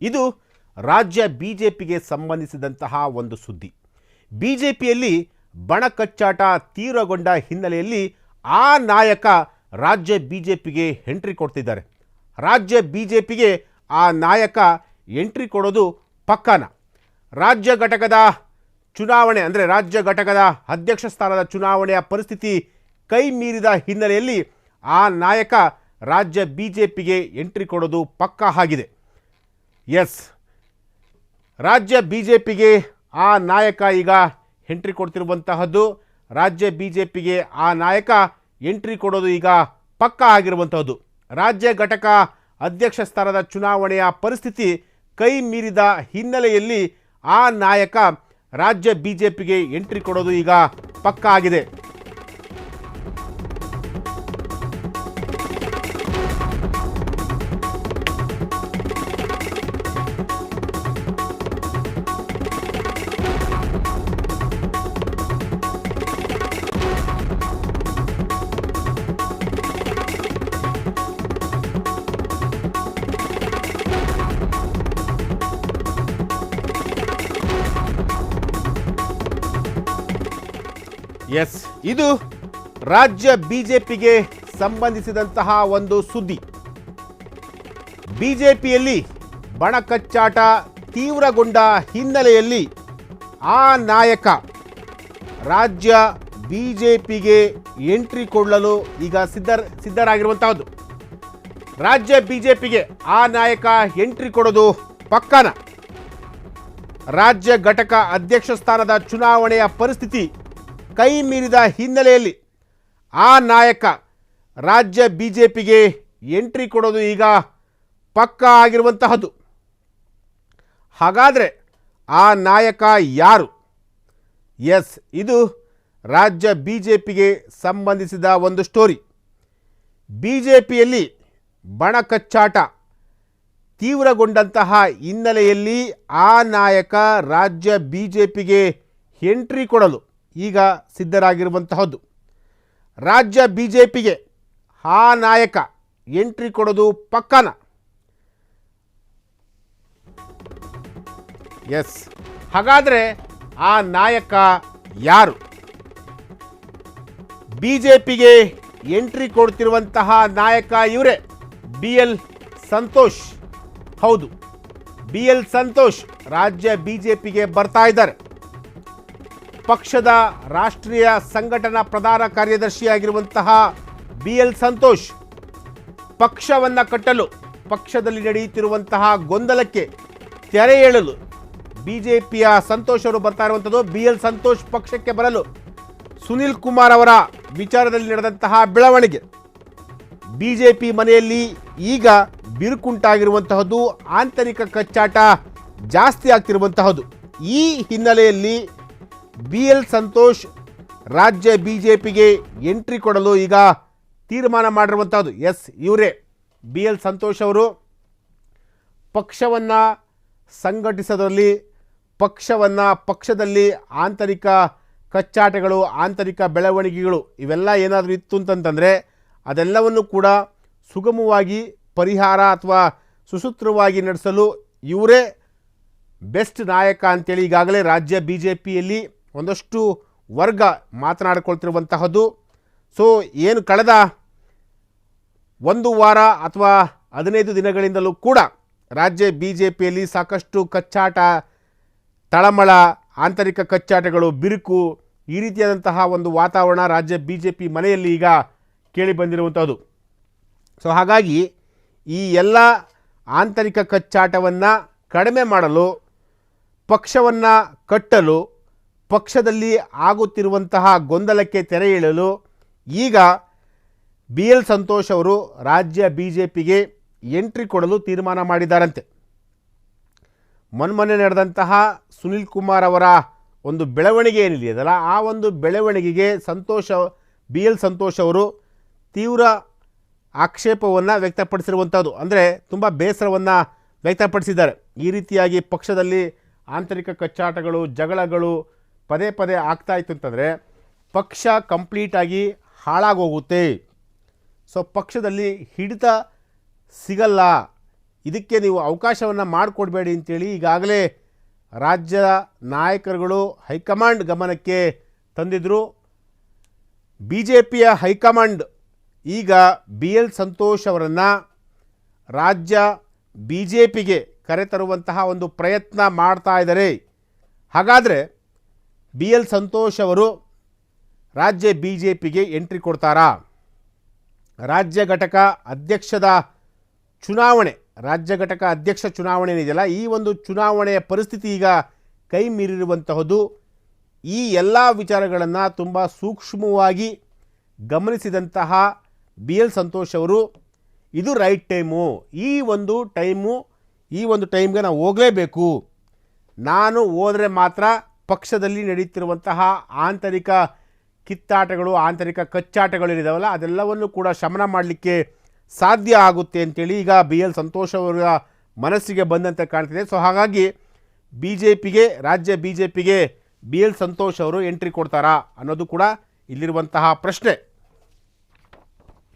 ಇದು ರಾಜ್ಯ ಬಿಜೆಪಿಗೆ ಸಂಬಂಧಿಸಿದಂತಹ ಒಂದು ಸುದ್ದಿ. ಬಿಜೆಪಿಯಲ್ಲಿ ಬಣ ಕಚ್ಚಾಟ ತೀವ್ರಗೊಂಡ ಹಿನ್ನೆಲೆಯಲ್ಲಿ ಆ ನಾಯಕ ರಾಜ್ಯ ಬಿಜೆಪಿಗೆ ಎಂಟ್ರಿ ಕೊಡ್ತಿದ್ದಾರೆ. ರಾಜ್ಯ ಬಿಜೆಪಿಗೆ ಆ ನಾಯಕ ಎಂಟ್ರಿ ಕೊಡೋದು ಪಕ್ಕಾನ. ರಾಜ್ಯ ಘಟಕದ ಚುನಾವಣೆ ಅಂದರೆ ರಾಜ್ಯ ಘಟಕದ ಅಧ್ಯಕ್ಷ ಸ್ಥಾನದ ಚುನಾವಣೆಯ ಪರಿಸ್ಥಿತಿ ಕೈ ಮೀರಿದ ಹಿನ್ನೆಲೆಯಲ್ಲಿ ಆ ನಾಯಕ ರಾಜ್ಯ ಬಿಜೆಪಿಗೆ ಎಂಟ್ರಿ ಕೊಡೋದು ಪಕ್ಕಾ ಆಗಿದೆ. ಎಸ್, ರಾಜ್ಯ ಬಿಜೆಪಿಗೆ ಆ ನಾಯಕ ಈಗ ಎಂಟ್ರಿ ಕೊಡ್ತಿರುವಂತಹದ್ದು. ರಾಜ್ಯ ಬಿಜೆಪಿಗೆ ಆ ನಾಯಕ ಎಂಟ್ರಿ ಕೊಡೋದು ಈಗ ಪಕ್ಕಾ ಆಗಿರುವಂತಹದ್ದು. ರಾಜ್ಯ ಘಟಕ ಅಧ್ಯಕ್ಷ ಸ್ಥಾನದ ಚುನಾವಣೆಯ ಪರಿಸ್ಥಿತಿ ಕೈ ಮೀರಿದ ಹಿನ್ನೆಲೆಯಲ್ಲಿ ಆ ನಾಯಕ ರಾಜ್ಯ ಬಿಜೆಪಿಗೆ ಎಂಟ್ರಿ ಕೊಡೋದು ಈಗ ಪಕ್ಕಾ ಆಗಿದೆ. ಎಸ್, ಇದು ರಾಜ್ಯ ಬಿಜೆಪಿಗೆ ಸಂಬಂಧಿಸಿದಂತಹ ಒಂದು ಸುದ್ದಿ. ಬಿಜೆಪಿಯಲ್ಲಿ ಬಣ ಕಚ್ಚಾಟ ತೀವ್ರಗೊಂಡ ಹಿನ್ನೆಲೆಯಲ್ಲಿ ಆ ನಾಯಕ ರಾಜ್ಯ ಬಿಜೆಪಿಗೆ ಎಂಟ್ರಿ ಕೊಡಲು ಈಗ ಸಿದ್ಧರಾಗಿರುವಂತಹದ್ದು. ರಾಜ್ಯ ಬಿಜೆಪಿಗೆ ಆ ನಾಯಕ ಎಂಟ್ರಿ ಕೊಡೋದು ಪಕ್ಕನ. ರಾಜ್ಯ ಘಟಕ ಅಧ್ಯಕ್ಷ ಸ್ಥಾನದ ಚುನಾವಣೆಯ ಪರಿಸ್ಥಿತಿ ಕೈ ಮೀರಿದ ಹಿನ್ನೆಲೆಯಲ್ಲಿ ಆ ನಾಯಕ ರಾಜ್ಯ ಬಿಜೆಪಿಗೆ ಎಂಟ್ರಿ ಕೊಡೋದು ಈಗ ಪಕ್ಕಾ ಆಗಿರುವಂತಹದ್ದು. ಹಾಗಾದರೆ ಆ ನಾಯಕ ಯಾರು? ಎಸ್, ಇದು ರಾಜ್ಯ ಬಿಜೆಪಿಗೆ ಸಂಬಂಧಿಸಿದ ಒಂದು ಸ್ಟೋರಿ. ಬಿಜೆಪಿಯಲ್ಲಿ ಬಣ ಕಚ್ಚಾಟ ತೀವ್ರಗೊಂಡಂತಹ ಹಿನ್ನೆಲೆಯಲ್ಲಿ ಆ ನಾಯಕ ರಾಜ್ಯ ಬಿಜೆಪಿಗೆ ಎಂಟ್ರಿ ಕೊಡಲು ಈಗ ಸಿದ್ಧರಾಗಿರುವಂತಹದ್ದು. ರಾಜ್ಯ ಬಿಜೆಪಿಗೆ ಆ ನಾಯಕ ಎಂಟ್ರಿ ಕೊಡೋದು ಪಕ್ಕನ. ಎಸ್, ಹಾಗಾದರೆ ಆ ನಾಯಕ ಯಾರು? ಬಿಜೆಪಿಗೆ ಎಂಟ್ರಿ ಕೊಡ್ತಿರುವಂತಹ ನಾಯಕ ಇವರೇ, BL ಸಂತೋಷ್. ಹೌದು, BL ಸಂತೋಷ್ ರಾಜ್ಯ ಬಿಜೆಪಿಗೆ ಬರ್ತಾ ಇದ್ದಾರೆ. ಪಕ್ಷದ ರಾಷ್ಟ್ರೀಯ ಸಂಘಟನಾ ಪ್ರಧಾನ ಕಾರ್ಯದರ್ಶಿಯಾಗಿರುವಂತಹ BL ಸಂತೋಷ್ ಪಕ್ಷವನ್ನು ಕಟ್ಟಲು, ಪಕ್ಷದಲ್ಲಿ ನಡೆಯುತ್ತಿರುವಂತಹ ಗೊಂದಲಕ್ಕೆ ತೆರೆ ಎಳಲು ಬಿಜೆಪಿಯ ಸಂತೋಷ್ ಅವರು ಬರ್ತಾ ಇರುವಂಥದ್ದು. BL ಸಂತೋಷ್ ಪಕ್ಷಕ್ಕೆ ಬರಲು ಸುನಿಲ್ ಕುಮಾರ್ ಅವರ ವಿಚಾರದಲ್ಲಿ ನಡೆದಂತಹ ಬೆಳವಣಿಗೆ, ಬಿಜೆಪಿ ಮನೆಯಲ್ಲಿ ಈಗ ಬಿರುಕುಂಟಾಗಿರುವಂತಹದ್ದು, ಆಂತರಿಕ ಕಚ್ಚಾಟ ಜಾಸ್ತಿ ಆಗ್ತಿರುವಂತಹದ್ದು. ಈ ಹಿನ್ನೆಲೆಯಲ್ಲಿ BL ಸಂತೋಷ್ ರಾಜ್ಯ ಬಿಜೆಪಿಗೆ ಎಂಟ್ರಿ ಕೊಡಲು ಈಗ ತೀರ್ಮಾನ ಮಾಡಿರುವಂತಹದ್ದು. ಎಸ್, ಇವರೇ BL ಸಂತೋಷ್ ಅವರು ಪಕ್ಷವನ್ನು ಸಂಘಟಿಸೋದ್ರಲ್ಲಿ, ಪಕ್ಷದಲ್ಲಿ ಆಂತರಿಕ ಕಚ್ಚಾಟಗಳು, ಆಂತರಿಕ ಬೆಳವಣಿಗೆಗಳು ಇವೆಲ್ಲ ಏನಾದರೂ ಇತ್ತು ಅಂತಂತಂದರೆ ಅದೆಲ್ಲವನ್ನು ಕೂಡ ಸುಗಮವಾಗಿ ಪರಿಹಾರ ಅಥವಾ ಸುಸೂತ್ರವಾಗಿ ನಡೆಸಲು ಇವರೇ ಬೆಸ್ಟ್ ನಾಯಕ ಅಂತೇಳಿ ಈಗಾಗಲೇ ರಾಜ್ಯ ಬಿಜೆಪಿಯಲ್ಲಿ ಒಂದಷ್ಟು ವರ್ಗ ಮಾತನಾಡಿಕೊಳ್ತಿರುವಂತಹದ್ದು. ಸೊ ಏನು ಕಳೆದ ಒಂದು ವಾರ ಅಥವಾ 15 ದಿನಗಳಿಂದಲೂ ಕೂಡ ರಾಜ್ಯ ಬಿಜೆಪಿಯಲ್ಲಿ ಸಾಕಷ್ಟು ಕಚ್ಚಾಟ, ತಳಮಳ, ಆಂತರಿಕ ಕಚ್ಚಾಟಗಳು, ಬಿರುಕು, ಈ ರೀತಿಯಾದಂತಹ ಒಂದು ವಾತಾವರಣ ರಾಜ್ಯ ಬಿಜೆಪಿ ಮನೆಯಲ್ಲಿ ಈಗ ಕೇಳಿ ಬಂದಿರುವಂಥದ್ದು. ಸೊ ಹಾಗಾಗಿ ಈ ಎಲ್ಲ ಆಂತರಿಕ ಕಚ್ಚಾಟವನ್ನು ಕಡಿಮೆ ಮಾಡಲು, ಪಕ್ಷವನ್ನು ಕಟ್ಟಲು, ಪಕ್ಷದಲ್ಲಿ ಆಗುತ್ತಿರುವಂತಹ ಗೊಂದಲಕ್ಕೆ ತೆರೆ ಎಳೆಯಲು ಈಗ BL ಸಂತೋಷ್ ಅವರು ರಾಜ್ಯ ಬಿಜೆಪಿಗೆ ಎಂಟ್ರಿ ಕೊಡಲು ತೀರ್ಮಾನ ಮಾಡಿದ್ದಾರಂತೆ. ಮೊನ್ನೆ ನಡೆದಂತಹ ಸುನಿಲ್ ಕುಮಾರ್ ಅವರ ಒಂದು ಬೆಳವಣಿಗೆ ಏನಿದೆಯಲ್ಲ, ಆ ಒಂದು ಬೆಳವಣಿಗೆಗೆ BL ಸಂತೋಷ್ ಅವರು ತೀವ್ರ ಆಕ್ಷೇಪವನ್ನು ವ್ಯಕ್ತಪಡಿಸಿರುವಂಥದ್ದು. ಅಂದರೆ ತುಂಬ ಬೇಸರವನ್ನು ವ್ಯಕ್ತಪಡಿಸಿದ್ದಾರೆ. ಈ ರೀತಿಯಾಗಿ ಪಕ್ಷದಲ್ಲಿ ಆಂತರಿಕ ಕಚ್ಚಾಟಗಳು, ಜಗಳಗಳು ಪದೇ ಪದೇ ಆಗ್ತಾ ಇತ್ತು ಅಂತಂದರೆ ಪಕ್ಷ ಕಂಪ್ಲೀಟಾಗಿ ಹಾಳಾಗೋಗುತ್ತೆ. ಸೊ ಪಕ್ಷದಲ್ಲಿ ಹಿಡಿತ ಸಿಗಲ್ಲ, ಇದಕ್ಕೆ ನೀವು ಅವಕಾಶವನ್ನು ಮಾಡಿಕೊಡ್ಬೇಡಿ ಅಂತೇಳಿ ಈಗಾಗಲೇ ರಾಜ್ಯ ನಾಯಕರುಗಳು ಹೈಕಮಾಂಡ್ ಗಮನಕ್ಕೆ ತಂದಿದ್ದರು. ಬಿ ಜೆ ಪಿಯ ಹೈಕಮಾಂಡ್ ಈಗ ಬಿ ಎಲ್ ಸಂತೋಷ್ ಅವರನ್ನು ರಾಜ್ಯ ಬಿ ಜೆ ಪಿಗೆ ಕರೆತರುವಂತಹ ಒಂದು ಪ್ರಯತ್ನ ಮಾಡ್ತಾ ಇದ್ದಾರೆ. ಹಾಗಾದರೆ ಬಿ ಎಲ್ ಸಂತೋಷ್ ಅವರು ರಾಜ್ಯ ಬಿ ಜೆ ಪಿಗೆ ಎಂಟ್ರಿ ಕೊಡ್ತಾರಾ? ರಾಜ್ಯ ಘಟಕ ಅಧ್ಯಕ್ಷದ ಚುನಾವಣೆ, ರಾಜ್ಯ ಘಟಕ ಅಧ್ಯಕ್ಷ ಚುನಾವಣೆ ಏನಿದೆಯಲ್ಲ, ಈ ಒಂದು ಚುನಾವಣೆಯ ಪರಿಸ್ಥಿತಿ ಈಗ ಕೈ ಮೀರಿರುವಂತಹದ್ದು. ಈ ಎಲ್ಲ ವಿಚಾರಗಳನ್ನು ತುಂಬ ಸೂಕ್ಷ್ಮವಾಗಿ ಗಮನಿಸಿದಂತಹ ಬಿ ಎಲ್ ಸಂತೋಷ್ ಅವರು ಇದು ರೈಟ್ ಟೈಮು, ಈ ಒಂದು ಟೈಮ್ಗೆ ನಾವು ಹೋಗಲೇಬೇಕು, ನಾನು ಹೋದರೆ ಮಾತ್ರ ಪಕ್ಷದಲ್ಲಿ ನಡೀತಿರುವಂತಹ ಆಂತರಿಕ ಕಿತ್ತಾಟಗಳು, ಆಂತರಿಕ ಕಚ್ಚಾಟಗಳೇನಿದಾವಲ್ಲ ಅದೆಲ್ಲವನ್ನು ಕೂಡ ಶಮನ ಮಾಡಲಿಕ್ಕೆ ಸಾಧ್ಯ ಆಗುತ್ತೆ ಅಂತೇಳಿ ಈಗ ಬಿ ಎಲ್ ಸಂತೋಷ್ ಅವರ ಮನಸ್ಸಿಗೆ ಬಂದಂತೆ ಕಾಣ್ತಿದೆ. ಸೊ ಹಾಗಾಗಿ ಬಿ ಜೆ ಪಿಗೆ, ರಾಜ್ಯ ಬಿ ಜೆ ಪಿಗೆ ಬಿ ಎಲ್ ಸಂತೋಷ್ ಅವರು ಎಂಟ್ರಿ ಕೊಡ್ತಾರಾ ಅನ್ನೋದು ಕೂಡ ಇಲ್ಲಿರುವಂತಹ ಪ್ರಶ್ನೆ.